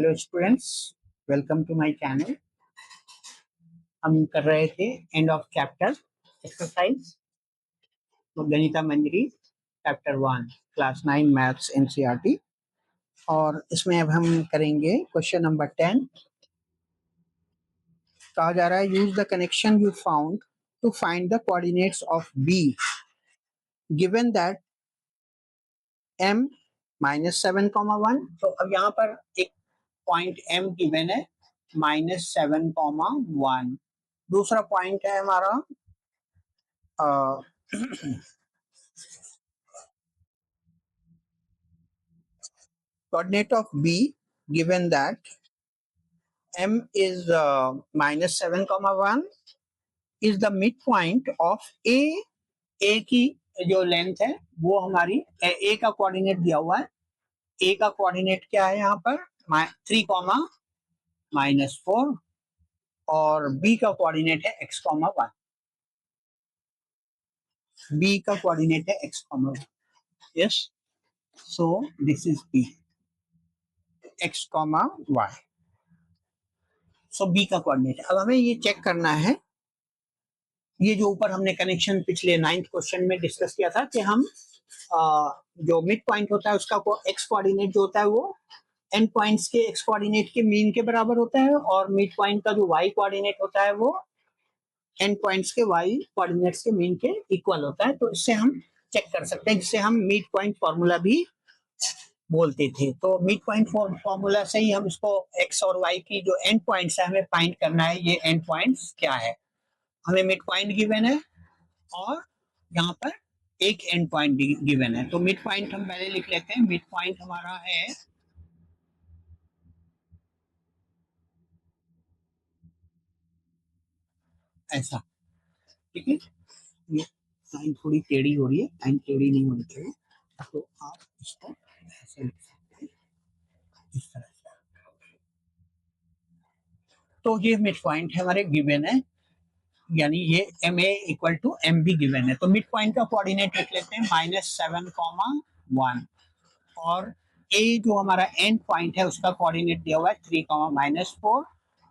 Hello students, welcome to my channel. हम कर रहे थे end of chapter exercise Ganita Manjari chapter 1 class 9 maths NCERT. और इसमें अब हम करेंगे क्वेश्चन नंबर 10। कहा जा रहा है use the connection you found to find the coordinates of B given that m -7, 1। तो अब यहाँ पर एक पॉइंट m गिवन है -7, 1। दूसरा पॉइंट है हमारा coordinate of b given that m is -7, 1 is the midpoint of a की जो लेंथ है वो हमारी a का कोऑर्डिनेट दिया हुआ है। a का कोऑर्डिनेट क्या है यहाँ पर 3, -4 और b का कोऑर्डिनेट है x, 1। b का कोऑर्डिनेट है x, 1। Yes, so this is b, x, y। So b का कोऑर्डिनेट है। अब हमें ये चेक करना है, ये जो ऊपर हमने कनेक्शन पिछले 9th क्वेश्चन में डिस्कस किया था कि हम जो मिड पॉइंट होता है उसका एक्स कोऑर्डिनेट जो होता है वो एंड पॉइंट्स के एक्स कोऑर्डिनेट के मीन के बराबर होता है, और मिड पॉइंट का जो वाई कोऑर्डिनेट होता है वो एंड पॉइंट्स के वाई कोऑर्डिनेट्स के मीन के इक्वल होता है। तो इससे हम चेक कर सकते हैं, जिसे हम मिड पॉइंट फॉर्मूला भी बोलते थे। तो मिड पॉइंट फॉर्मूला से ही हम इसको एक्स और वाई की जो एंड पॉइंट्स है हमें फाइंड करना है, ये एंड पॉइंट्स क्या है। हमें मिड पॉइंट गिवन है और यहाँ पर एक एंड पॉइंट गिवन है। तो मिड पॉइंट हम पहले लिख लेते हैं। मिड पॉइंट हमारा है ऐसा, ठीक है। ये लाइन थोड़ी टेढ़ी हो रही है, लाइन टेढ़ी नहीं होनी चाहिए, तो आप इसको ऐसे लिख सकते हैं, इस तरह से। तो ये मिड पॉइंट है हमारे गिवन है, यानी ये M A equal to M B given है। तो मिड पॉइंट का कोऑर्डिनेट लिख लेते हैं -7, 1, और ए जो हमारा एंड पॉइंट है उसका कोऑर्डिनेट दिया हुआ है 3, -4,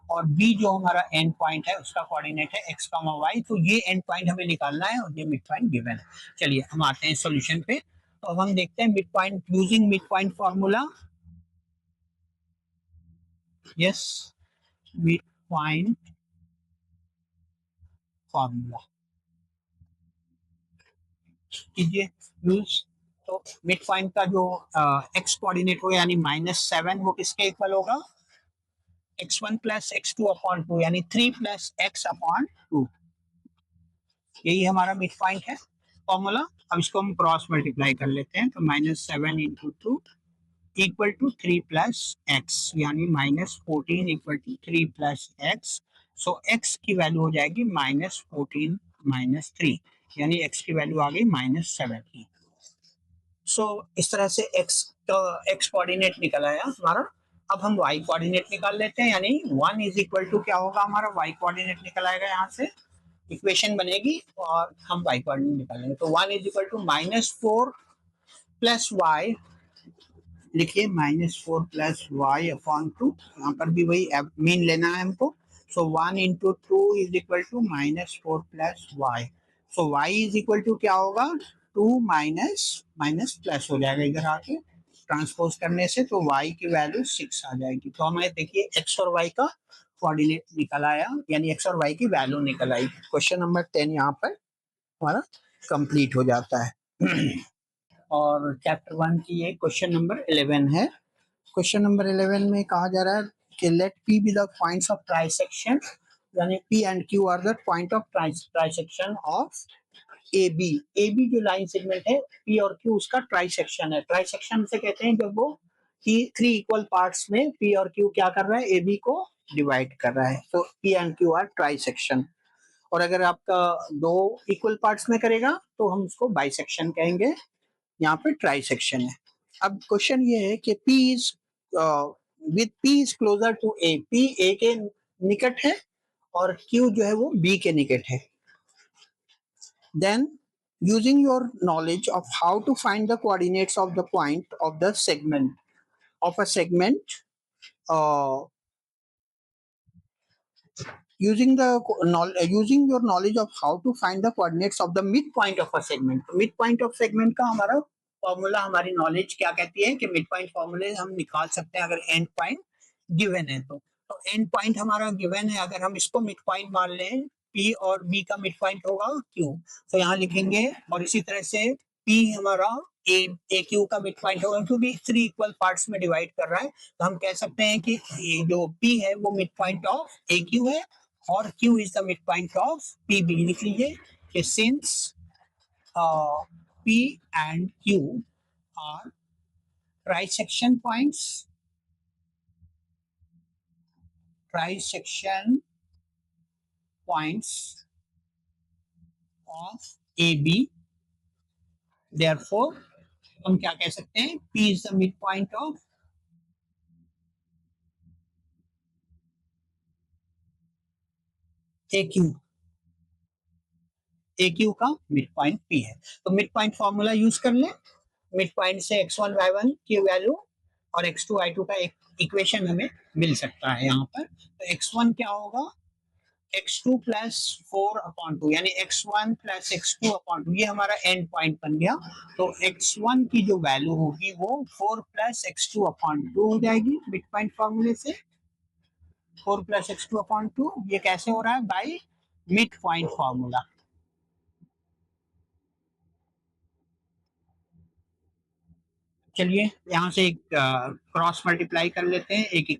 और बी जो हमारा एंड पॉइंट है उसका कोऑर्डिनेट है x, y। तो ये एंड पॉइंट हमें निकालना है और ये मिड पॉइंट गिवन है। चलिए हम आते हैं सॉल्यूशन पे। तो अब हम देखते हैं mid point using mid point formula. Yes, mid point formula कीजिए यूज। तो मिड पॉइंट का जो एक्स कोऑर्डिनेट होगा यानी -7, वो किसके इक्वल होगा x1 + x2/2, यानी 3 + x/2। यही हमारा मिड पॉइंट है फॉर्मूला। अब इसको हम क्रॉस मल्टीप्लाई कर लेते हैं। तो -7 × 2 इक्वल टू 3 + x, यानी -14 equal to 3 + x। So x की वैल्यू हो जाएगी -14 - 3, यानी x की वैल्यू आ गई -7 की। सो इस तरह से x का x कोऑर्डिनेट निकल आया हमारा। अब हम y कोऑर्डिनेट निकाल लेते हैं, यानी 1 इज इक्वल टू क्या होगा हमारा y कोऑर्डिनेट निकल आएगा, यहाँ से इक्वेशन बनेगी और हम y कोऑर्डिनेट निकालेंगे। तो 1 इज इक्वल टू -4 + y, लिखिए -4 + y/2। यहाँ पर भी वही मीन लेना है हमको। So 1 × 2 is equal to -4 + y। So y is equal to क्या होगा 2 माइनस प्लस हो जाएगा इधर आके ट्रांसपोज करने से, तो y की वैल्यू 6 आ जाएगी। तो हमें देखिए x और y का कोऑर्डिनेट निकल आया, यानी x और y की वैल्यू निकल आई। क्वेश्चन नंबर 10 यहाँ पर हमारा कंप्लीट हो जाता है। और चैप्टर 1 की ये क्वेश्चन नंबर 11 है। क्वेश्चन नंबर 11 में कहा जा रहा है कि let P be the points of trisection, यानी P and Q are the point of trisection of AB। AB जो लाइन सेगमेंट है P और Q उसका ट्राइसेक्शन है। ट्राइसेक्शन से कहते हैं जब वो 3 इक्वल पार्ट्स में P और Q क्या कर रहा है, AB को डिवाइड कर रहा है। तो P and Q are trisection. और अगर आपका 2 इक्वल पार्ट्स में करेगा तो हम उसको बाइसेक्शन कहेंगे। यहाँ पे ट्राइसेक्शन है। अब क्वेश्चन ये है कि P is with P is closer to A, P A के निकट है और Q जो है वो B के निकट है। Then using your knowledge of how to find the coordinates of the point of the segment of a segment using your knowledge of how to find the coordinates of the midpoint of a segment. midpoint of segment का हमारा formula, हमारी knowledge क्या कहती है कि midpoint फॉर्मूले हम निकाल सकते हैं अगर एंड पॉइंट गिवन है तो एंड पॉइंट हमारा गिवन है, अगर हम इसको मिड पॉइंट मान लें, P और B का मिड पॉइंट होगा Q, तो यहाँ लिखेंगे। और इसी तरह से P हमारा ए क्यू का मिड पॉइंट होगा, क्योंकि 3 इक्वल पार्ट्स में डिवाइड कर रहा है, तो हम कह सकते हैं कि जो P है वो mid point of A Q है और Q is the midpoint of PB। लिख लीजिए कि since P and Q are trisection points, of AB, therefore हम क्या कह सकते हैं, P is the midpoint of AQ। AQ का मिड पॉइंट P है, तो मिड पॉइंट फॉर्मूला यूज कर लें। मिड पॉइंट से x1 y1 की वैल्यू और x2 y2 का एक इक्वेशन हमें मिल सकता है यहाँ पर। तो x1 क्या होगा, x2 प्लस 4/2, यानी x1 प्लस x2 अपॉन 2, ये हमारा एंड पॉइंट बन गया। तो x1 की जो वैल्यू होगी वो 4 प्लस x2 अपॉन 2 हो जाएगी मिड पॉइंट फॉर्मूले से। 4 प्लस x2 अपॉन 2, ये कैसे हो रहा है, बाई मिड पॉइंट फॉर्मूला। चलिए यहाँ से एक क्रॉस मल्टीप्लाई कर लेते हैं, एक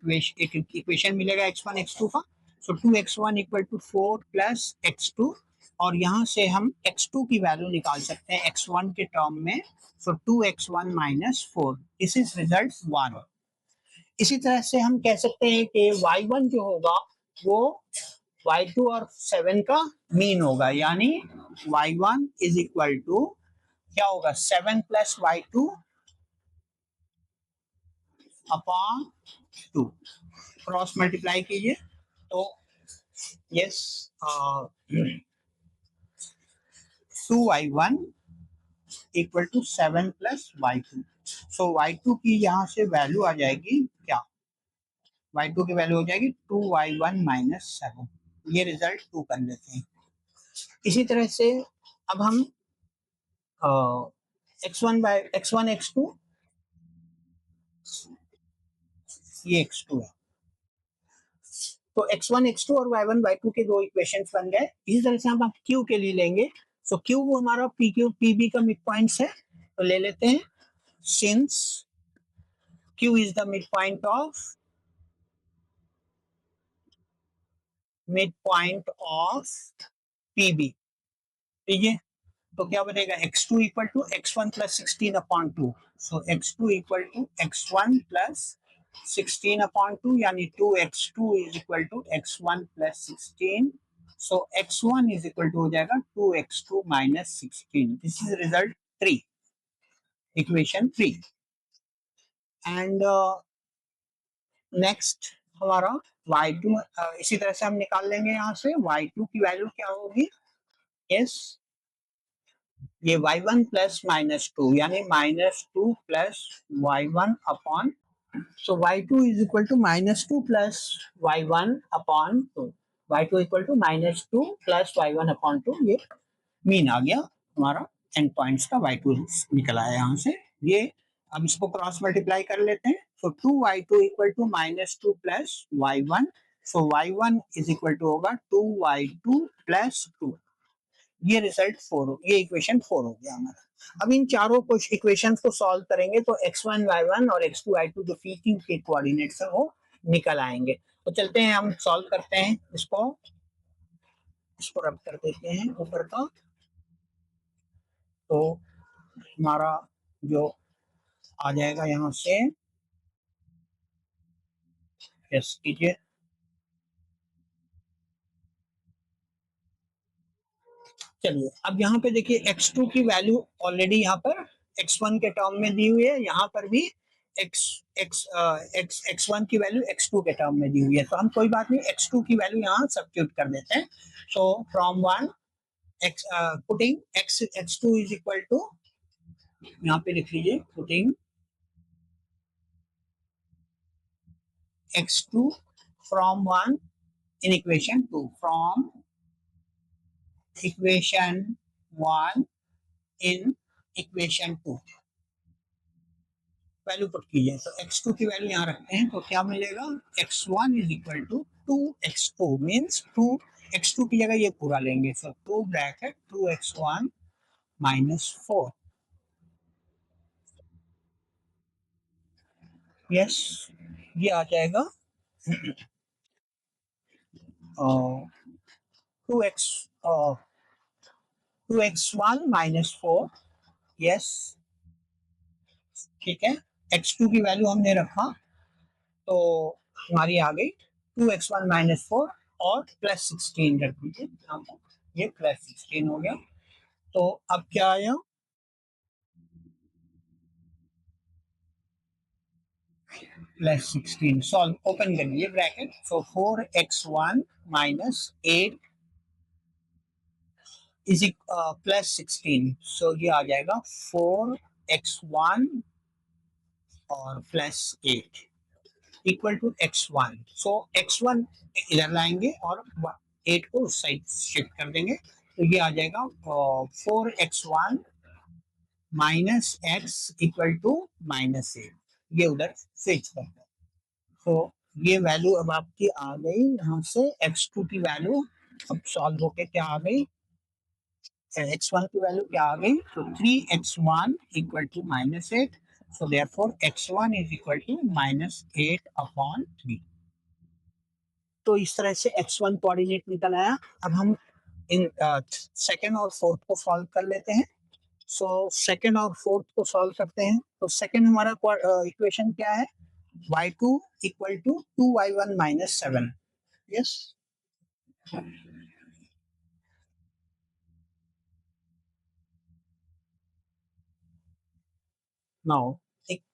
इक्वेशन मिलेगा x1 x2 का। सो 2x1 equal to 4 plus x2, और यहाँ से हम x2 की वैल्यू निकाल सकते हैं x1 के टर्म में। सो 2x1 minus 4, this is result 1। इसी तरह से हम कह सकते हैं कि y1 जो होगा वो y2 और 7 का मीन होगा, यानी y1 इज इक्वल टू क्या होगा, 7 plus y2 upon 2। Cross multiply कीजिए तो yes 2y1 equal to 7 plus y2। So y2 की यहाँ से वैल्यू आ जाएगी क्या, y2 की वैल्यू हो जाएगी 2y1 माइनस 7। ये रिजल्ट 2 कर लेते हैं। इसी तरह से अब हम x1 बाय x1 x2, ये x2 है, तो x1 x2 और y1 y2 के दो इक्वेशंस बन गए। इसी तरह से हम q के लिए लेंगे। सो q वो हमारा pq pb का मिड पॉइंट्स है, तो ले लेते हैं। Since q is the mid point of pb, ठीक है। तो क्या बनेगा, x2 equal to x1 plus 16 upon 2। So x2 equal to x1 plus 16 upon 2, यानी 2x2 is equal to x1 plus 16। So x1 is equal to हो जाएगा 2x2 minus 16। This is result 3, equation 3। And next हमारा y2, इसी तरह से हम निकाल लेंगे यहाँ से y2 की वैल्यू क्या होगी, यस ये y1 प्लस माइनस 2, यानी -2 plus y1 upon, so y2 is equal to -2 plus y1 upon 2। y2 equal to -2 plus y1 upon 2, ये मीन आ गया हमारा, एंड पॉइंट्स का y2 निकल आया यहाँ से। ये अब इसको क्रॉस मल्टीप्लाई कर लेते हैं। So 2y2 equal to -2 plus y1, so y1 is equal to होगा 2y2 प्लस 2। ये रिजल्ट 4, ये इक्वेशन 4 हो गया हमारा। अब इन चारों कुछ इक्वेशन को सॉल्व करेंगे तो x1 y1 और x2 y2 जो पी के कोऑर्डिनेट्स है वो निकल आएंगे। तो चलते हैं हम सॉल्व करते हैं इसको रब कर देते हैं ऊपर का। तो हमारा जो आ जाएगा यहाँ से, यस कीजिए, चलिए अब यहाँ पे देखिए x2 की वैल्यू ऑलरेडी यहाँ पर x1 के टर्म में दी हुई है, यहाँ पर भी x1 की वैल्यू x2 के टर्म में दी हुई है, तो हम कोई बात नहीं, x2 की वैल्यू यहाँ सब्स्टिट्यूट कर देते हैं। So from 1 x putting x2 is equal to, यहाँ पे लिख लीजिए, putting x2 from 1 in equation 2, from equation 1 in equation 2 value put कीजिए। तो x2 की वैल्यू यहाँ रखते हैं तो क्या मिलेगा, x1 is equal to 2x2 means 2 x2 की जगह ये पूरा लेंगे, सो 2 ब्रैकेट 2x1 माइनस 4। यस, ये आ जाएगा 2x1 माइनस 4। यस, ठीक है, x2 की वैल्यू हमने रखा तो हमारी आ गई 2x1 माइनस 4 और प्लस 16 रख दीजिए यहाँ पर, ये प्लस 16 हो गया। तो अब क्या आया, प्लस 16, सॉल्व ओपन कर लीजिए bracket, so 4x1 minus 8 is plus 16, सो ये आ जाएगा 4x1 और plus 8 equal to x1। So x1 इधर लाएंगे और 8 को उस साइड शिफ्ट कर देंगे, तो ये आ जाएगा 4x1 minus x equal to minus 8, ये उधर स्विच करते हैं। तो ये वैल्यू अब आपकी आ गई यहाँ से, x2 की वैल्यू अब सॉल्व होके क्या आ गई, x1 की वैल्यू क्या आ गई, तो 3x1 equal to minus 8, so therefore x1 is equal to minus 8 upon 3। तो इस तरह से x1 कोऑर्डिनेट निकल आया। अब हम इन सेकंड और फोर्थ को सॉल्व कर लेते हैं। सो सेकंड और फोर्थ को सॉल्व करते हैं तो सेकंड हमारा इक्वेशन क्या है, y2 equal to 2y1 minus 7। Yes, now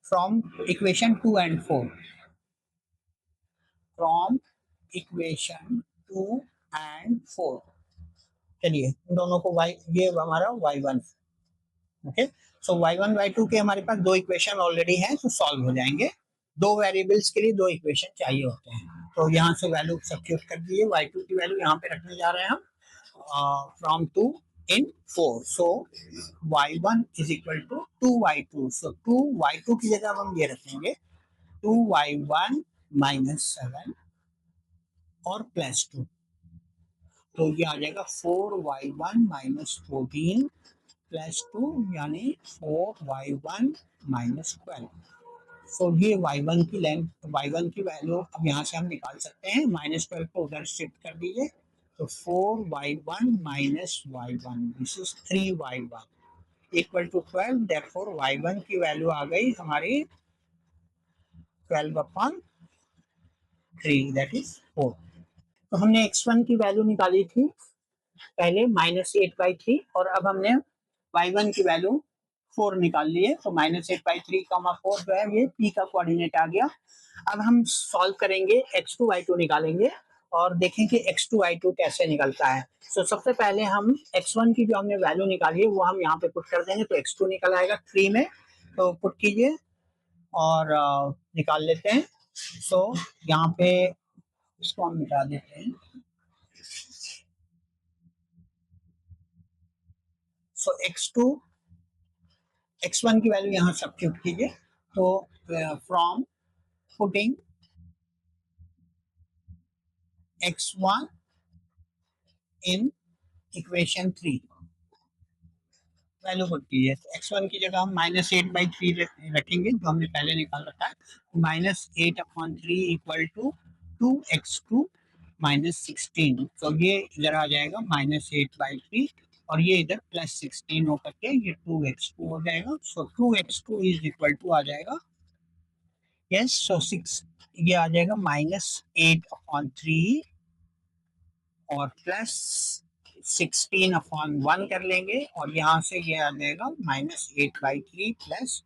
from equation 2 and 4, from equation 2 and 4, चलिए इन दोनों को y, ये हमारा y1, ओके। सो y1 y2 के हमारे पास दो इक्वेशन ऑलरेडी हैं, तो सॉल्व हो जाएंगे। दो वेरिएबल्स के लिए दो इक्वेशन चाहिए होते हैं, तो यहाँ से वैल्यू सब्स्टिट्यूट कर दीजिए, y2 की वैल्यू यहाँ पे रखने जा रहे हैं हम, from 2 in 4, so y1 is equal to 2y2, so 2y2 की जगह हम ये रखेंगे 2y1 माइनस 7 और प्लस 2, तो ये आ जाएगा 4y1 माइनस 14 प्लस 2 यानी 4y1 माइनस 12। सो ये y1 की लेंथ, y1 की वैल्यू अब यहाँ से हम निकाल सकते हैं, माइनस 12 को उधर शिफ्ट कर दीजिए, तो 4y1 minus y1 this is 3y1 equal to 12, therefore y1 की वैल्यू आ गई हमारी 12 अपॉन 3 दैट इज 4। तो हमने x1 की वैल्यू निकाली थी पहले -8/3 और अब हमने y1 की वैल्यू 4 निकाल ली है, तो -8/3 4 जो है ये p का कोऑर्डिनेट आ गया। अब हम सॉल्व करेंगे, x2 y2 निकालेंगे और देखें कि x2 y2 कैसे निकलता है। तो सबसे पहले हम x1 की जो हमने वैल्यू निकाली है वो हम यहाँ पे पुट कर देंगे, तो x2 निकल आएगा 3 में, तो पुट कीजिए और निकाल लेते हैं। सो यहाँ पे इसको हम मिटा देते हैं, सो x2 x1 की वैल्यू यहाँ सब्स्टिट्यूट कीजिए, तो from putting x1 in equation 3 value put कीजिए, तो x1 की जगह हम -8/3 रखेंगे जो हमने पहले निकाल रखा है, -8/3 इक्वल टू 2x2 -16, तो ये इधर आ जाएगा -8/3 और ये इधर +16 होकर के ये 2x2 हो जाएगा, सो 2x2 इज इक्वल टू आ जाएगा, यस, सो 6, ये आ जाएगा -8/3 और प्लस 16/1 कर लेंगे और यहाँ से ये आ जाएगा -8/3 प्लस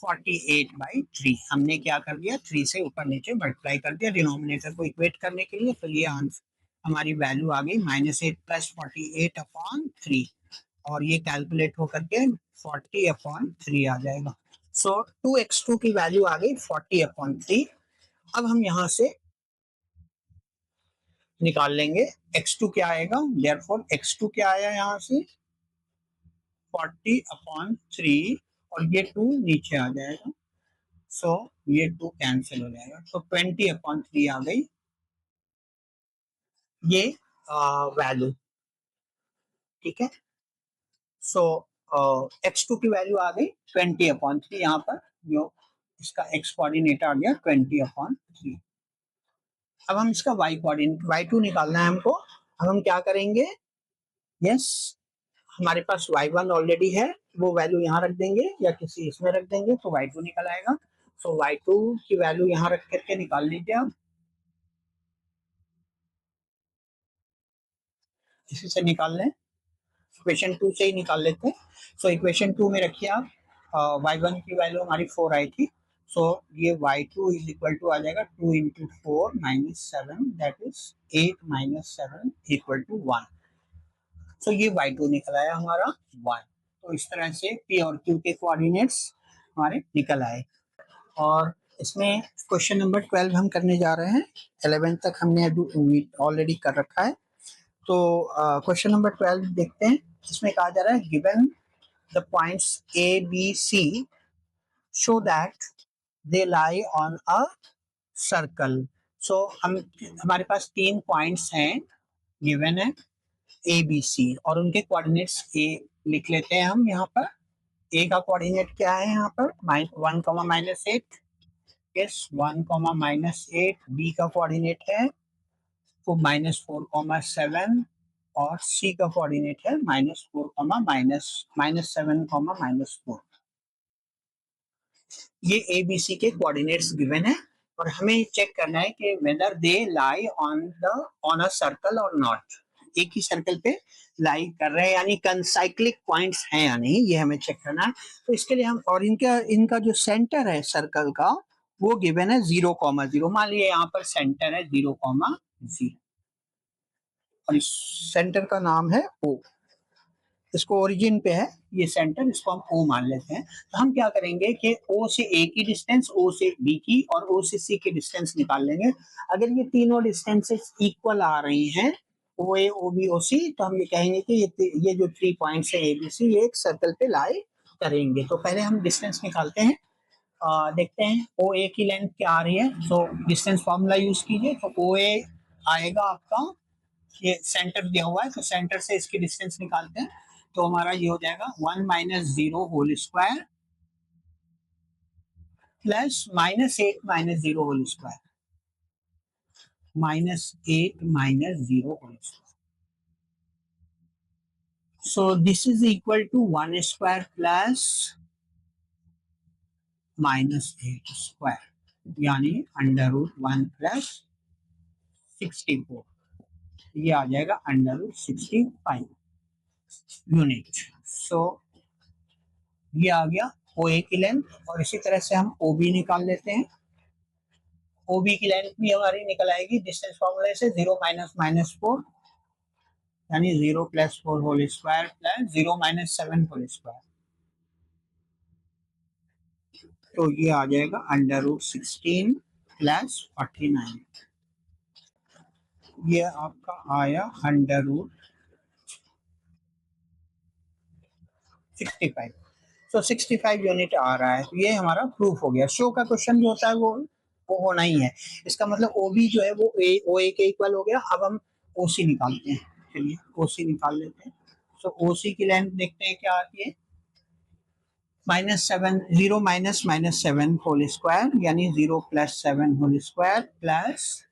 48/3। हमने क्या कर दिया, 3 से ऊपर नीचे मल्टीप्लाई कर दिया डिनोमिनेटर को इक्वेट करने के लिए, तो ये आंसर हमारी वैल्यू आ गई -8 प्लस 48/3 और ये कैलकुलेट होकर के 40/3 आ जाएगा। सो 2x2 की वैल्यू आ गई 40/3 अब हम यहां से निकाल लेंगे x2 क्या आएगा, देयरफॉर x2 क्या आया यहाँ से 40/3 और ये 2 नीचे आ जाएगा, सो ये 2 कैंसिल हो जाएगा, तो 20/3 आ गई ये वैल्यू। ठीक है, सो x2 की वैल्यू आ गई 20/3, यहाँ पर जो इसका x कोऑर्डिनेट आ गया 20/3। अब हम इसका y कोऑर्डिनेट y2 निकालना है हमको। अब हम क्या करेंगे, यस हमारे पास y1 ऑलरेडी है, वो वैल्यू यहाँ रख देंगे या किसी इसमें रख देंगे तो y2 निकल आएगा। सो y2 की वैल्यू यहाँ रख करके निकाल लीजिए आप, इसी से निकाल लें, इक्वेशन 2 से ही निकाल लेते हैं। सो इक्वेशन 2 में रखिए आप, y1 की वैल्यू हमारी 4 आई थी, सो ये y2 इज इक्वल टू आ जाएगा 2 into 4 minus 7, that is 8 minus 7 equal to 1। So ये y2 निकल आया हमारा 1। तो इस तरह से p और q के कोऑर्डिनेट्स हमारे निकल आए। और इसमें क्वेश्चन नंबर 12 हम करने जा रहे हैं, 11 तक हमने अभी ऑलरेडी कर रखा है। तो क्वेश्चन नंबर 12 देखते हैं। इसमें कहा जा रहा है given the points A B C show that they lie on a circle. So हम हमारे पास 3 पॉइंट्स हैं गिवन है ए बी सी और उनके कोऑर्डिनेट्स ए लिख लेते हैं हम यहाँ पर। ए का कोऑर्डिनेट क्या है यहाँ पर 1,-8, यस 1,-8। बी का कोऑर्डिनेट है तो -4,7 और सी का कोऑर्डिनेट है -4,-7,-4। ये ए बी सी के कोऑर्डिनेट्स गिवन है और हमें चेक करना है कि whether they lie on a circle और नॉट, एक ही सर्कल पे लाई कर रहे हैं यानी कंसाइक्लिक पॉइंट्स हैं या नहीं, ये हमें चेक करना है। तो इसके लिए हम और इनका इनका जो सेंटर है सर्कल का वो गिवन है 0,0। मान लीजिए यहाँ पर सेंटर है 0,0 और इस सेंटर का नाम है O, इसको ओरिजिन पे है ये सेंटर, इसको हम O मान लेते हैं। तो हम क्या करेंगे कि O से A की डिस्टेंस, O से B की और O से C की डिस्टेंस निकाल लेंगे। अगर ये तीनों डिस्टेंसेस इक्वल आ रही हैं OA, OB, OC, तो हम ये कहेंगे कि ये जो 3 पॉइंट्स है ABC ये एक सर्कल पे लाई करेंगे। तो पहले हम डिस्टेंस निकालते हैं, देखते हैं OA की लेंथ क्या आ रही है। तो डिस्टेंस फॉर्मूला यूज कीजिए, तो OA आएगा आपका, ये सेंटर दिया हुआ है तो सेंटर से इसकी डिस्टेंस निकालते हैं, तो हमारा ये हो जाएगा 1 - 0 whole square plus -8 - 0 whole square, -8 - 0 whole square. So this is equal to 1 square plus -8 square यानी √1 प्लस 64, ये आ जाएगा √65 यूनिट। सो ये आ गया OA की लेंथ और इसी तरह से हम OB निकाल लेते हैं। OB की लेंथ भी हमारी निकल आएगी डिस्टेंस फॉर्मूले से, 0 - -4 यानी 0 + 4 whole square plus 0 - 7 whole square, तो ये आ जाएगा √16 प्लस 49, ये आपका आया √65। तो 65 यूनिट आ रहा है, तो ये हमारा प्रूफ हो गया। शो का क्वेश्चन जो होता है वो होना ही है। इसका मतलब OB जो है वो OA के इक्वल हो गया। अब हम OC निकालते हैं, चलिए OC निकाल लेते हैं। तो OC की लेंथ देखते हैं क्या आती है, -7, 0 - -7 होल स्क्वायर यानी 0 + 7 होल स्क्वायर प्लस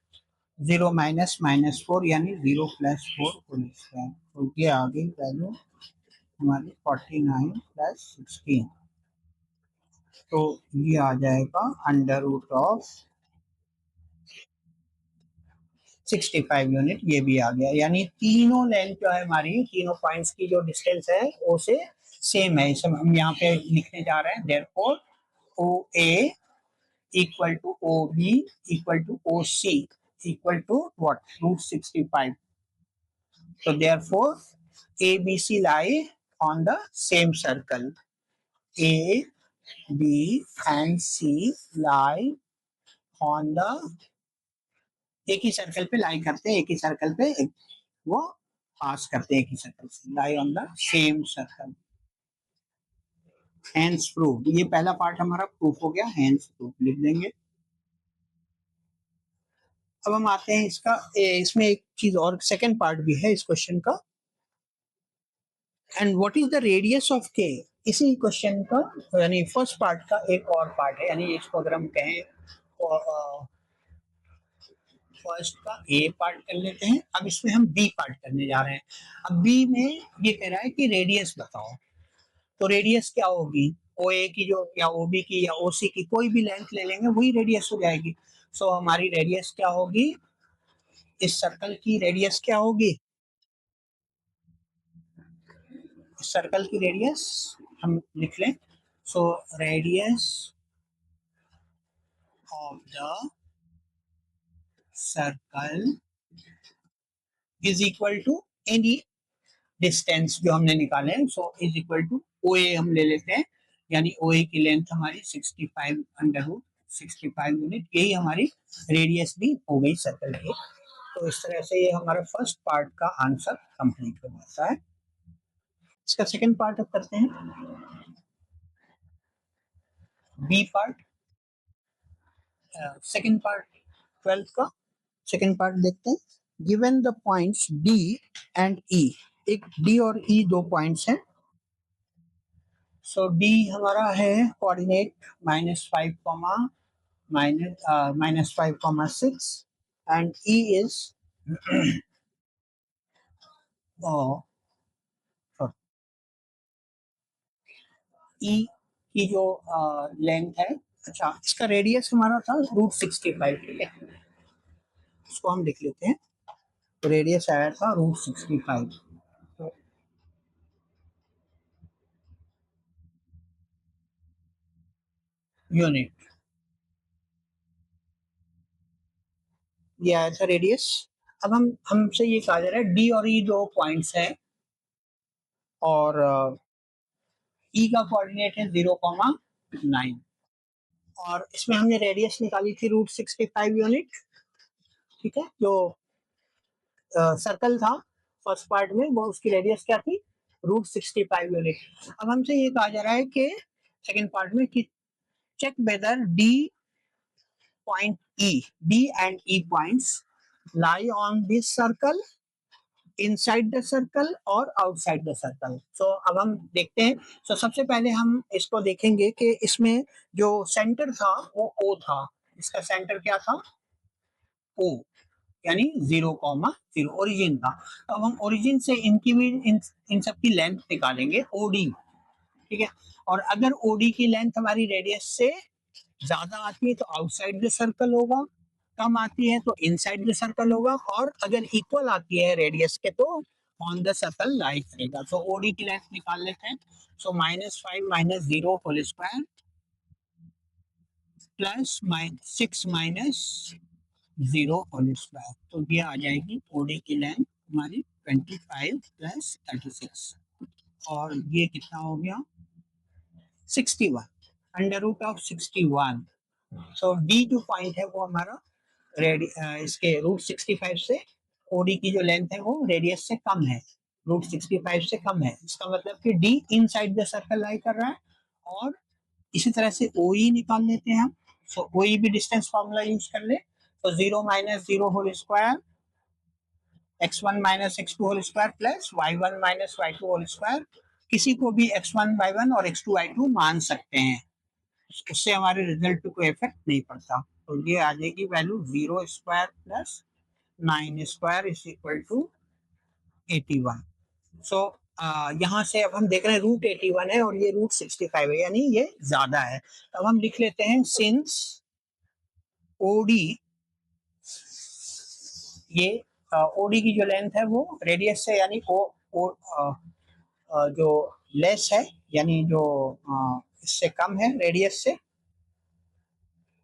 0 - -4 यानी 0 + 4 होल स्क्वायर, तो ये आ गई वैल्यू हमारी 49 + 16, तो ये आ जाएगा √65 यूनिट, ये भी आ गया। यानी तीनों लेंथ जो है हमारी, तीनों पॉइंट्स की जो डिस्टेंस है वो से सेम है, इसे हम यहाँ पे लिखने जा रहे हैं। Therefore OA equal to OB equal to OC equal to what, √65। तो therefore ABC lie on the same circle, A, B and C lie on the, एक ही सर्कल पे लाई करते हैं, एक ही सर्कल पे वो पास करते हैं, एक ही सर्कल से, lie on the same circle. Hence prove, ये पहला पार्ट हमारा प्रूफ हो गया, हैंस प्रूफ लिख देंगे। अब हम आते हैं इसका इसमें एक चीज और सेकंड पार्ट भी है इस क्वेश्चन का। And what is the radius of के, इसी क्वेश्चन का यानी फर्स्ट पार्ट का एक और पार्ट है, यानी इसको अगर हम कहें फर्स्ट का ए पार्ट कर लेते हैं। अब इसमें हम बी पार्ट करने जा रहे हैं। अब बी में ये कह रहा है कि रेडियस बताओ, तो रेडियस क्या होगी, ओ ए की जो या ओ बी की या ओ सी की कोई भी लेंथ ले लेंगे वही रेडियस हो जाएगी। सो हमारी रेडियस क्या होगी, इस सर्कल की रेडियस क्या होगी, इस सर्कल की रेडियस हम लिख लें। So radius of the circle is equal to any distance जो हमने निकाले हैं, so is equal to O A हम ले लेते हैं, यानी ओ ए की लेंथ हमारी 65 अंडर रूट 65 यूनिट, यही हमारी रेडियस भी हो गई सर्कल की। तो इस तरह से ये हमारा फर्स्ट पार्ट का आंसर कंप्लीट हो जाता है। इसका सेकंड पार्ट अब करते हैं, B part. Second part 12th का सेकंड पार्ट देखते हैं। Given the points D and E, एक डी और ई दो पॉइंट्स हैं। सो डी हमारा है coordinate -5 comma -5 comma 6 and E is E की जो लेंथ है, अच्छा इसका रेडियस हमारा था √65, ठीक है, इसको हम लिख लेते हैं। तो रेडियस आया था √65 यूनिट, ये आया था रेडियस। अब हम हमसे ये कहा जा रहा है डी और ई दो पॉइंट्स हैं और ई का कोऑर्डिनेट है 0,9 और इसमें हमने रेडियस निकाली थी √65 यूनिट, ठीक है। जो सर्कल था फर्स्ट पार्ट में वो उसकी रेडियस क्या थी, √65 यूनिट। अब हमसे ये कहा जा रहा है कि सेकंड पार्ट में कि check whether D point E, D and E points lie on this circle, inside the circle और आउटसाइड द सर्कल। सो अब हम देखते हैं। सबसे पहले हम इसको देखेंगे कि इसमें जो सेंटर था वो ओ था, इसका सेंटर क्या था, ओ, यानी 0,0 ओरिजिन था। तो अब हम ओरिजिन से इनकी भी इन सब की लेंथ निकालेंगे ओडी, ठीक है। और अगर ओडी की लेंथ हमारी रेडियस से ज्यादा आती है तो आउटसाइड द सर्कल होगा, कम आती है तो इनसाइड द सर्कल होगा, और अगर इक्वल आती है रेडियस के तो ऑन द सर्कल लाई करेगा। तो ओडी की लेंथ निकाल लेते हैं। So -5 -0 whole square plus -6 whole square, तो ये आ जाएगी ओडी की लेंथ हमारी 25 प्लस 36, और ये कितना हो गया 61 √61। सो डी जो पॉइंट है वो हमारा इसके √65 से ओडी की जो लेंथ है वो रेडियस से कम है, √65 से कम है, इसका मतलब कि D inside the circle lie कर रहा है। और इसी तरह से ओ ई निकाल लेते हैं हम। सो ओ ई भी डिस्टेंस फार्मूला यूज कर ले, तो 0 - 0 whole square x1 - x2 whole square plus y1 - y2 whole square, किसी को भी x1 y1 और x2 y2 मान सकते हैं, उससे हमारे रिजल्ट को इफेक्ट नहीं पड़ता। तो ये आ जाएगी value 0 square plus 9 square is equal to 81। So यहाँ से अब हम देख रहे हैं √81 है और ये √65 है, यानी ये ज्यादा है। अब हम लिख लेते हैं सिंस ओडी, ये ओडी की जो लेंथ है वो रेडियस से यानी ओ जो लेस है, यानी जो इससे कम है, रेडियस से,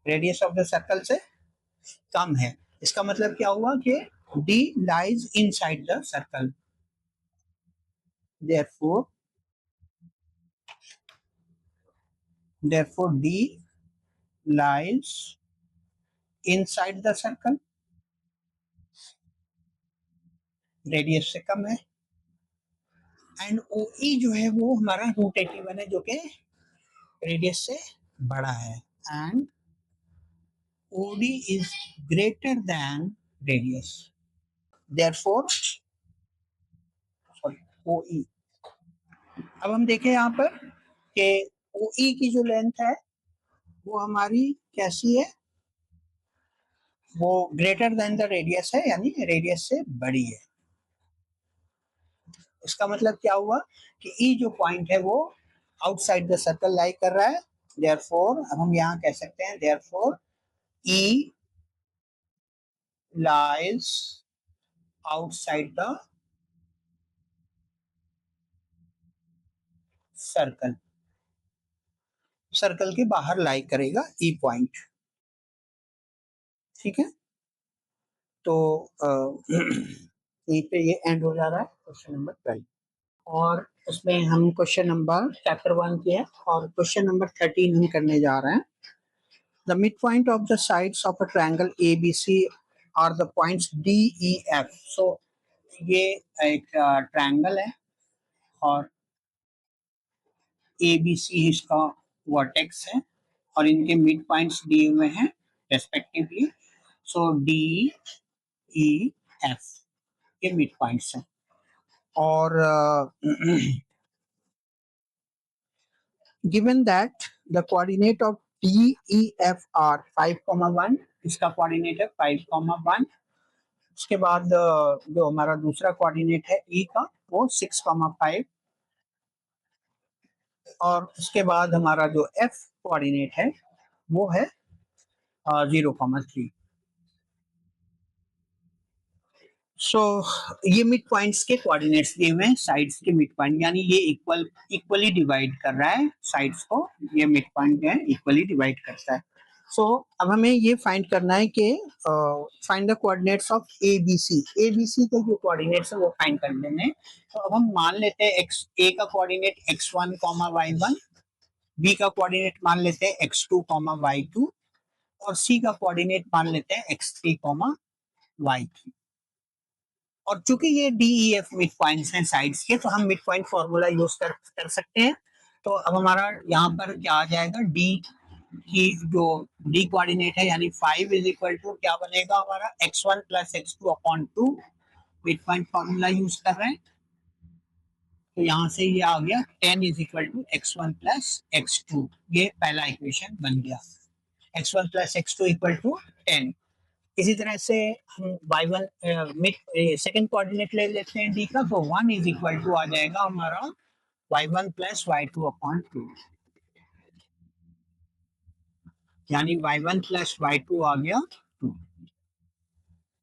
रेडियस ऑफ द सर्कल से कम है, इसका मतलब क्या हुआ कि D lies inside the circle, therefore therefore d lies inside the circle, radius से कम है, एंड ओ ई जो है वो हमारा √81 है जो कि रेडियस से बड़ा है, and O D is greater than radius, therefore sorry O E. अब हम देखें यहाँ पर कि ओ ई की जो लेंथ है वो हमारी कैसी है, वो ग्रेटर देन द रेडियस है, यानी रेडियस से बड़ी है। इसका मतलब क्या हुआ कि ई जो पॉइंट है वो आउटसाइड द सर्कल लाई कर रहा है, देयरफॉर अब हम यहाँ कह सकते हैं therefore E lies outside the circle, circle के बाहर लाई करेगा ई पॉइंट। ठीक है, तो यहीं पे ये एंड हो जा रहा है क्वेश्चन नंबर 12, और उसमें हम क्वेश्चन नंबर चैप्टर 1 के हैं और क्वेश्चन नंबर 13 हम करने जा रहे हैं। The mid point of the sides of a triangle ABC are the points DEF। So ये एक ट्रायंगल है और ABC इसका वर्टेक्स है और इनके मिड पॉइंट्स दिए हुए हैं रेस्पेक्टिवली। सो DEF के मिड पॉइंट्स हैं, और given that the coordinate of DEF are 5,1, इसका कोऑर्डिनेट है 5,1। उसके बाद जो हमारा दूसरा कोऑर्डिनेट है E का वो 6,5, और उसके बाद हमारा जो F कोऑर्डिनेट है वो है 0,3। सो ये मिड पॉइंट्स के कोऑर्डिनेट्स दिए हुए हैं, साइड्स के मिड पॉइंट, यानी ये इक्वली डिवाइड कर रहा है साइड्स को, ये मिड पॉइंट जो है इक्वली डिवाइड करता है। सो अब हमें ये फाइंड करना है कि find the coordinates of ABC के जो कोऑर्डिनेट्स है वो फाइंड कर लेने। तो अब हम मान लेते हैं एक्स ए का कोऑर्डिनेट x1, y1, बी का कोऑर्डिनेट मान लेते हैं x2, y2, और सी का कोऑर्डिनेट मान लेते हैं x3, y3। और चूंकि ये DEF मिड पॉइंट्स हैं साइड्स के, तो हम मिड पॉइंट फॉर्मूला यूज कर सकते हैं। तो अब हमारा यहाँ पर क्या आ जाएगा, डी की जो डी कोऑर्डिनेट है यानी 5 इज इक्वल टू क्या बनेगा हमारा x1 plus x2 upon 2, mid point formula use कर रहे हैं। तो यहाँ से ये आ गया 10 is equal to x1 plus x2, ये पहला इक्वेशन बन गया, x1 plus x2 equal to 10। इसी तरह से हम y1 मिड सेकंड कोऑर्डिनेट ले लेते हैं डी का, तो 1 इज इक्वल टू आ जाएगा हमारा y1 प्लस y2 अपॉन 2, यानी y1 प्लस y2 आ गया 2।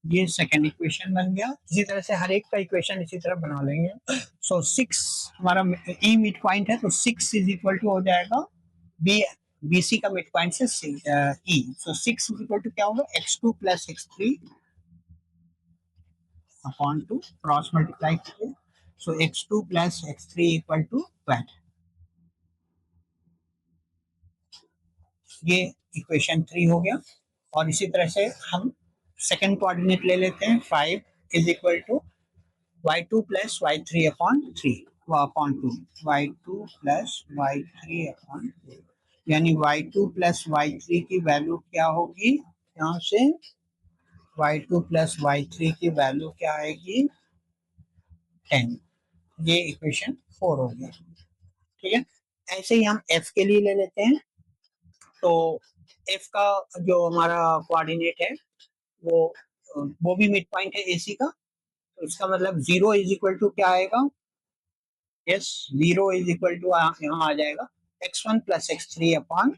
ये सेकंड इक्वेशन बन गया। इसी तरह से हर एक का इक्वेशन इसी तरह बना लेंगे। सो 6 हमारा ई मिड पॉइंट है, तो 6 इज इक्वल टू हो जाएगा बी BC का मिड पॉइंट से ई। सो 6 इज इक्वल टू क्या होगा x2 plus x3 upon 2, cross multiply कीजिए। So x2 plus x3 equal to 12। ये इक्वेशन 3 हो गया। और इसी तरह से हम सेकंड कोऑर्डिनेट ले लेते हैं, 5 is equal to y2 plus y3 upon 3 upon 2, y2 plus y3 upon 2, यानी y2 प्लस y3 की वैल्यू क्या होगी, यहाँ से y2 प्लस y3 की वैल्यू क्या आएगी 10। ये इक्वेशन 4 हो गया। ठीक है, ऐसे ही हम f के लिए ले लेते हैं। तो f का जो हमारा कोऑर्डिनेट है वो भी मिड पॉइंट है AC का, तो इसका मतलब 0 इज इक्वल टू क्या आएगा, यस 0 इज इक्वल टू यहाँ आ जाएगा x1 प्लस x3 अपॉन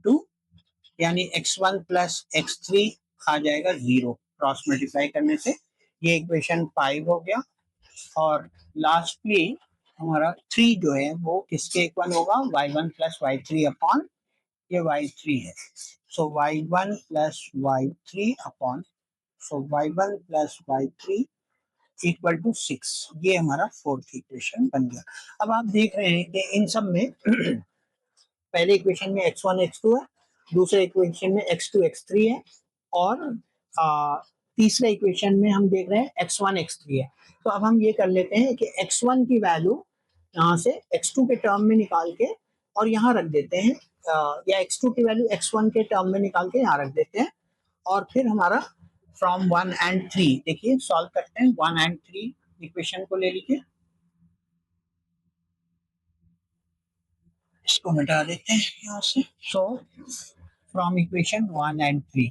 2, यानी x1 प्लस x3 आ जाएगा 0, क्रॉस मल्टीप्लाई करने से ये इक्वेशन 5 हो गया। और लास्टली हमारा 3 जो है वो किसके इक्वल होगा, y1 प्लस y3 अपॉन ये y3 है। So y1 plus y3 upon, so y1 plus y3 equal to 6, ये हमारा फोर्थ इक्वेशन बन गया। अब आप देख रहे हैं कि इन सब में पहले इक्वेशन में x1 x2 है दूसरे इक्वेशन में x2 x3 है, और तीसरे इक्वेशन में हम देख रहे हैं x1 x3 है। तो अब हम ये कर लेते हैं कि x1 की वैल्यू यहाँ से x2 के टर्म में निकाल के और यहाँ रख देते हैं, या x2 की वैल्यू x1 के टर्म में निकाल के यहाँ रख देते हैं, और फिर हमारा फ्रॉम 1 एंड 3 देखिए सॉल्व करते हैं। 1 एंड 3 इक्वेशन को ले लीजिए, इसको मिटा देते हैं यहाँ से। सो फ्रॉम इक्वेशन 1 एंड 3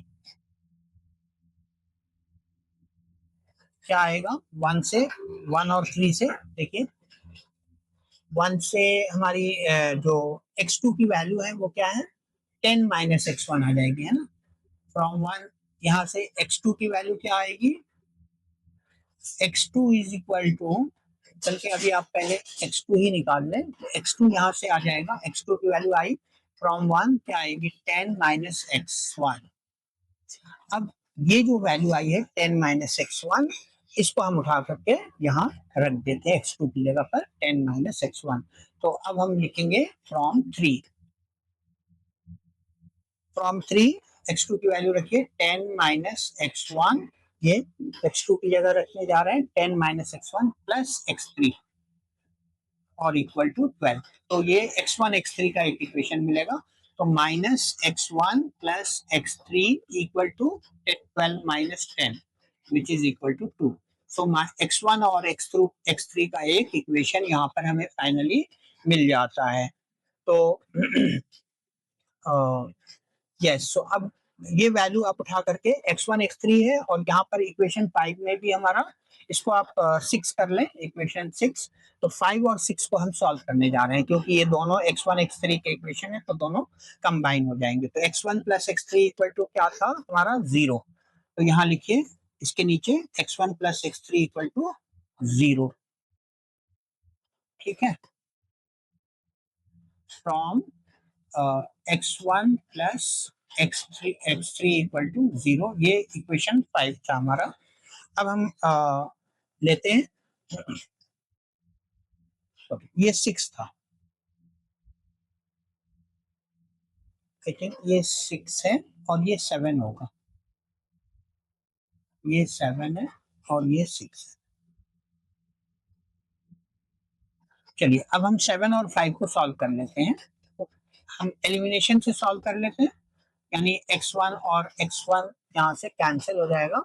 क्या आएगा, 1 से 1 और 3 से देखिए 1 से हमारी जो x2 की वैल्यू है वो क्या है, 10 माइनस x1 आ जाएगी, है ना। फ्रॉम 1 यहाँ से x2 की वैल्यू क्या आएगी, x2 इज इक्वल टू, बल्कि अभी आप पहले x2 ही निकाल लें, तो x2 यहाँ से आ जाएगा, x2 की वैल्यू आई फ्रॉम 1 क्या आएगी, 10 माइनस x1। अब ये जो वैल्यू आई है 10 माइनस x1, इसको हम उठा करके यहाँ रख देते हैं x2 की जगह पर 10 माइनस x1। तो अब हम लिखेंगे फ्रॉम 3, फ्रॉम 3 x2 की वैल्यू रखिए 10 माइनस x1, ये x2 की जगह रखने जा रहे हैं 10 माइनस x1 प्लस x3 और इक्वल टू 12। तो ये x1 x3 का एक इक्वेशन मिलेगा। तो minus x1 plus x3 equal to 12 minus 10 which is equal to 2। So x1 और x3 का एक इक्वेशन यहाँ पर हमें फाइनली मिल जाता है। तो यस, सो अब ये वैल्यू आप उठा करके x1 x3 है, और यहाँ पर इक्वेशन 5 में भी हमारा, इसको आप 6 कर लें, इक्वेशन 6। तो 5 और 6 को हम सॉल्व करने जा रहे हैं, क्योंकि ये दोनों x1 x3 के इक्वेशन है, तो दोनों कंबाइन हो जाएंगे। तो x1 plus x3 equal to क्या था हमारा, 0। तो यहाँ लिखिए इसके नीचे x1 plus x3 equal to 0, ठीक है। From x1 plus x3 equal to 0, ये इक्वेशन 5 था हमारा। अब हम लेते हैं, ये 6 था, ठीक है, ये 6 है और ये 7 होगा, ये 7 है और ये 6 है। चलिए अब हम 7 और 5 को सॉल्व कर लेते हैं। तो हम एलिमिनेशन से सॉल्व कर लेते हैं, यानी x1 और x1 यहाँ से कैंसिल हो जाएगा,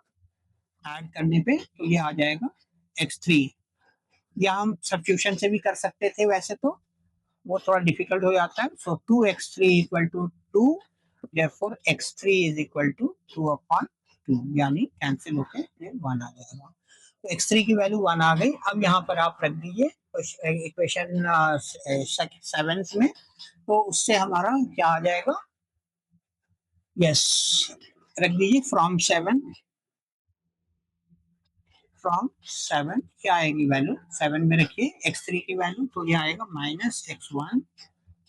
ऐड करने पे तो ये आ जाएगा x3, या हम सब्स्टिट्यूशन से भी कर सकते थे, वैसे तो वो थोड़ा डिफिकल्ट हो जाता है। So 2x3 equal to 2, therefore x3 is equal to 2 upon 2, यानी कैंसिल होके ये 1 आ जाएगा। तो x3 की वैल्यू 1 आ गई। अब यहाँ पर आप रख दीजिए इक्वेशन 7 में, तो उससे हमारा क्या आ जाएगा, यस, रख दीजिए फ्रॉम 7 क्या आएगी वैल्यू, 7 में रखिए x3 की वैल्यू, तो ये आएगा minus x1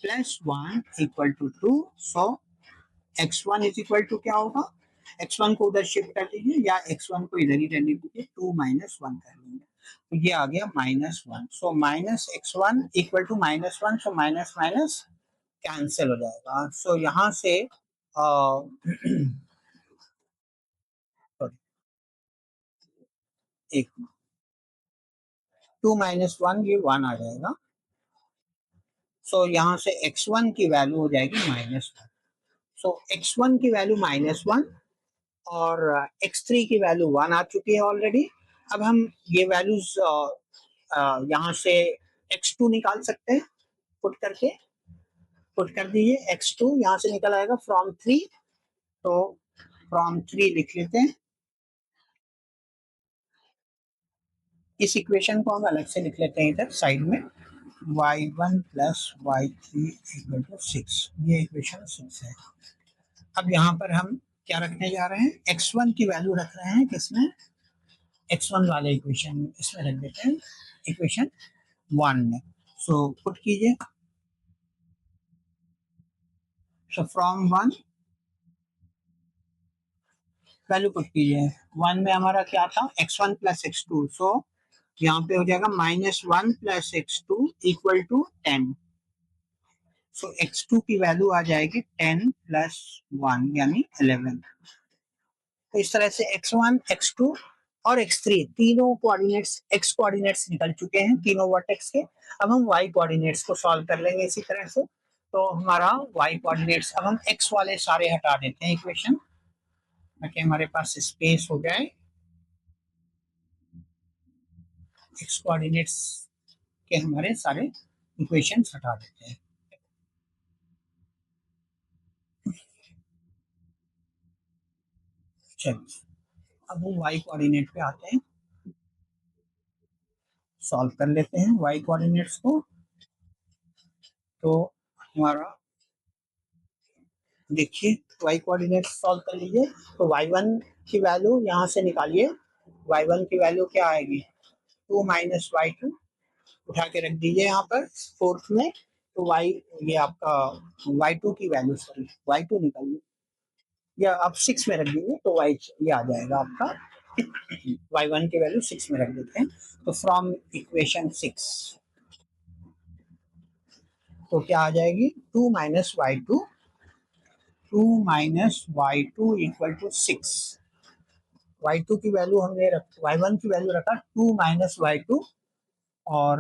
plus 1 equal to 2। So x1 is equal to क्या होगा, x1 को उधर शिफ्ट कर दीजिए, या x1 को इधर ही रहने दीजिए, 2 माइनस 1 कर लेंगे, तो ये आ गया -1। So minus x1 equal to -1, so minus minus cancel हो जाएगा। सो यहाँ से एक 2 माइनस 1, ये 1 आ जाएगा। सो यहाँ से x1 की वैल्यू हो जाएगी -1। सो x1 की वैल्यू -1 और x3 की वैल्यू 1 आ चुकी है ऑलरेडी। अब हम ये वैल्यूज यहाँ से x2 निकाल सकते हैं, पुट कर दीजिए, x2 यहाँ से निकल आएगा फ्रॉम 3, तो फ्रॉम 3 लिख लेते हैं। इस इक्वेशन को हम अलग से लिख लेते हैं इधर साइड में, y1 plus y3 equal to 6, ये इक्वेशन 6 है। अब यहाँ पर हम क्या रखने जा रहे हैं, x1 की वैल्यू रख रहे हैं किसमें, x1 वाले इक्वेशन, इसमें रख देते हैं इक्वेशन 1 में। सो पुट कीजिए, सो फ्रॉम 1 वैल्यू पुट कीजिए, 1 में हमारा क्या था, x1 प्लस x2, सो यहाँ पे हो जाएगा -1 plus x2 equal to 10। So x2 की वैल्यू आ जाएगी 10 प्लस 1 यानी 11। तो इस तरह से x1, x2 और x3 तीनों कोऑर्डिनेट्स x कोऑर्डिनेट्स निकल चुके हैं तीनों वर्टेक्स के। अब हम y कोऑर्डिनेट्स को सॉल्व कर लेंगे इसी तरह से। तो हमारा y कोऑर्डिनेट्स, अब हम x वाले सारे हटा देते हैं इक्वेशन ताकि हमारे पास स्पेस हो जाए। x कोऑर्डिनेट्स के हमारे सारे इक्वेशंस हटा देते हैं। चलिए अब हम y कोऑर्डिनेट पे आते हैं, सॉल्व कर लेते हैं y कोऑर्डिनेट्स को। तो हमारा देखिए y कोऑर्डिनेट सॉल्व कर लीजिए। तो y1 की वैल्यू यहाँ से निकालिए। y1 की वैल्यू क्या आएगी 2 माइनस y2, उठा के रख दीजिए यहाँ पर फोर्थ में। तो y ये आपका y2 की वैल्यू, सॉरी y2 निकालिए या आप 6 में रख दीजिए तो y ये आ जाएगा आपका y1 की वैल्यू 6 में रख देते हैं। तो फ्रॉम इक्वेशन 6 तो क्या आ जाएगी 2 minus y2, 2 minus y2 equal to 6। y2 की वैल्यू हमने y1 की वैल्यू रखा 2 माइनस y2 और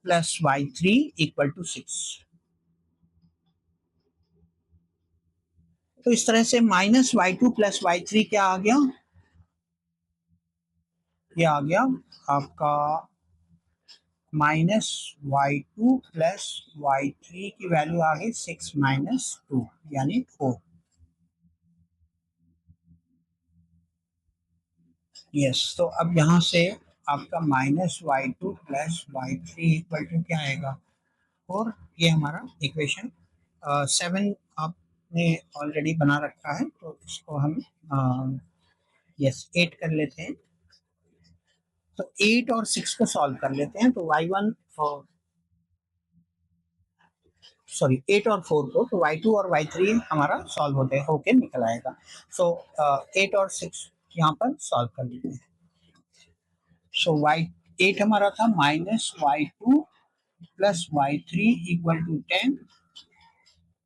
प्लस y3 इक्वल टू 6। तो इस तरह से माइनस y2 प्लस y3 क्या आ गया, ये आ गया आपका माइनस y2 प्लस y3 की वैल्यू आ गई 6 माइनस 2 यानी 4। यस, तो अब यहाँ से आपका minus y2 plus y3 equal to क्या आएगा 4। ये हमारा इक्वेशन 7 आपने ऑलरेडी बना रखा है तो इसको हम यस 8 कर लेते हैं। तो 8 और 6 को सॉल्व कर लेते हैं। तो y1 और सॉरी 8 और 4 को, तो y2 और y3 हमारा सॉल्व होते होके निकल आएगा। सो 8 और 6 यहाँ पर सॉल्व कर लेते हैं। सो y8 हमारा था minus y2 plus y3 equal to 10,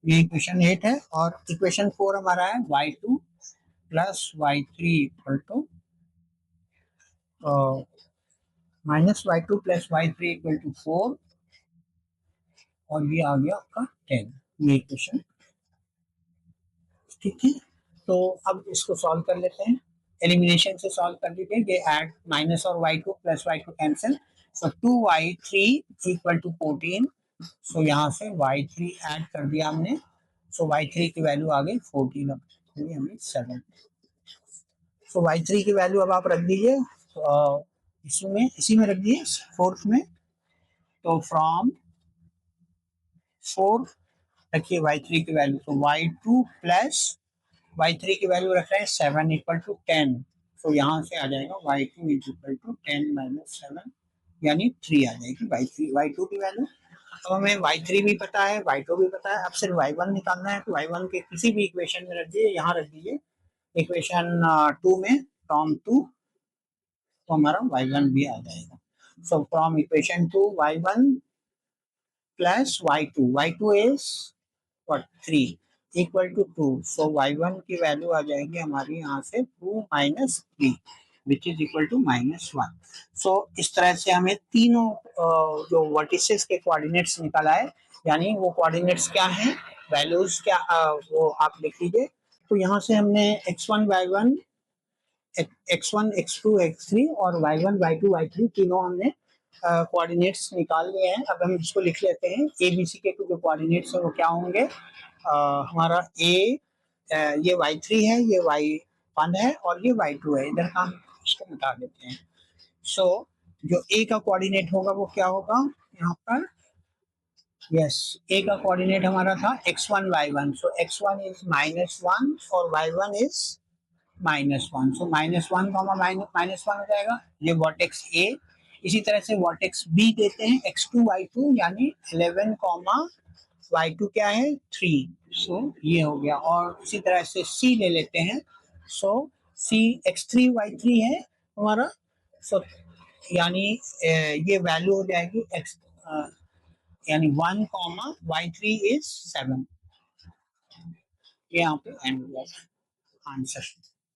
ये इक्वेशन 8 है। और इक्वेशन 4 हमारा है y2 plus y3 equal to minus y2 plus y3 equal to 4 और ये आ गया आपका 10, ये इक्वेशन। ठीक है, तो अब इसको सॉल्व कर लेते हैं। एलिमिनेशन से सॉल्व कर लीजिए, ये ऐड माइनस और y2 plus y2 cancel. So 2y3 equal to 14। So यहाँ से y3 ऐड कर दिया हमने। सो y3 की वैल्यू आ गई 14, अब हमें 7। सो y3 की वैल्यू अब आप रख दीजिए इसमें, इसी में रख दिए फोर्थ में। तो फ्रॉम 4 रखिए y3 की वैल्यू, तो y2 प्लस y3 की वैल्यू रख रहे हैं 7 इक्वल टू 10। तो यहाँ से आ जाएगा y2 is equal to 10 minus 7 यानी 3 आ जाएगी y2 की वैल्यू। अब हमें y3 भी पता है, y2 भी पता है, अब सिर्फ y1 निकालना है। तो y1 के किसी भी इक्वेशन में रख दीजिए, यहाँ रख दीजिए इक्वेशन 2 में फ्रॉम 2, तो हमारा y1 भी आ जाएगा। So from equation 2 y1 plus y2 is what 3 equal to 2। So y1 की वैल्यू आ जाएगी हमारी यहाँ से 2 minus 3 which is equal to minus 1। So इस तरह से हमें तीनों जो वर्टिसेस के कोऑर्डिनेट्स निकाला है, यानी वो कोऑर्डिनेट्स क्या हैं, वैल्यूज क्या वो आप लिख लीजिए। तो यहाँ से हमने x1 y1 x1 x2 x3 और y1 y2 y3 तीनों हमने कोऑर्डिनेट्स निकाल लिए हैं। अब हम इसको लिख लेते हैं, ए बी सी के जो कोऑर्डिनेट्स है वो क्या होंगे। हमारा ए ये y3 है, ये y1 है और ये y2 है। इधर का हम इसको मिटा देते हैं। सो जो ए का कोऑर्डिनेट होगा वो क्या होगा यहाँ पर, यस ए का कोऑर्डिनेट हमारा था x1 y1। So x1 is -1 और y1 इज -1। सो -1 -1 हो जाएगा, ये वर्टेक्स ए। इसी तरह से वर्टेक्स बी देते हैं x2 y2 यानी 11 y2 क्या है 3। सो ये हो गया। और इसी तरह से सी ले लेते हैं। सो सी x3 y3 है हमारा। सो यानी ये वैल्यू हो जाएगी x यानी 1, y3 इज 7। ये यहाँ पे एंड हुआ आंसर।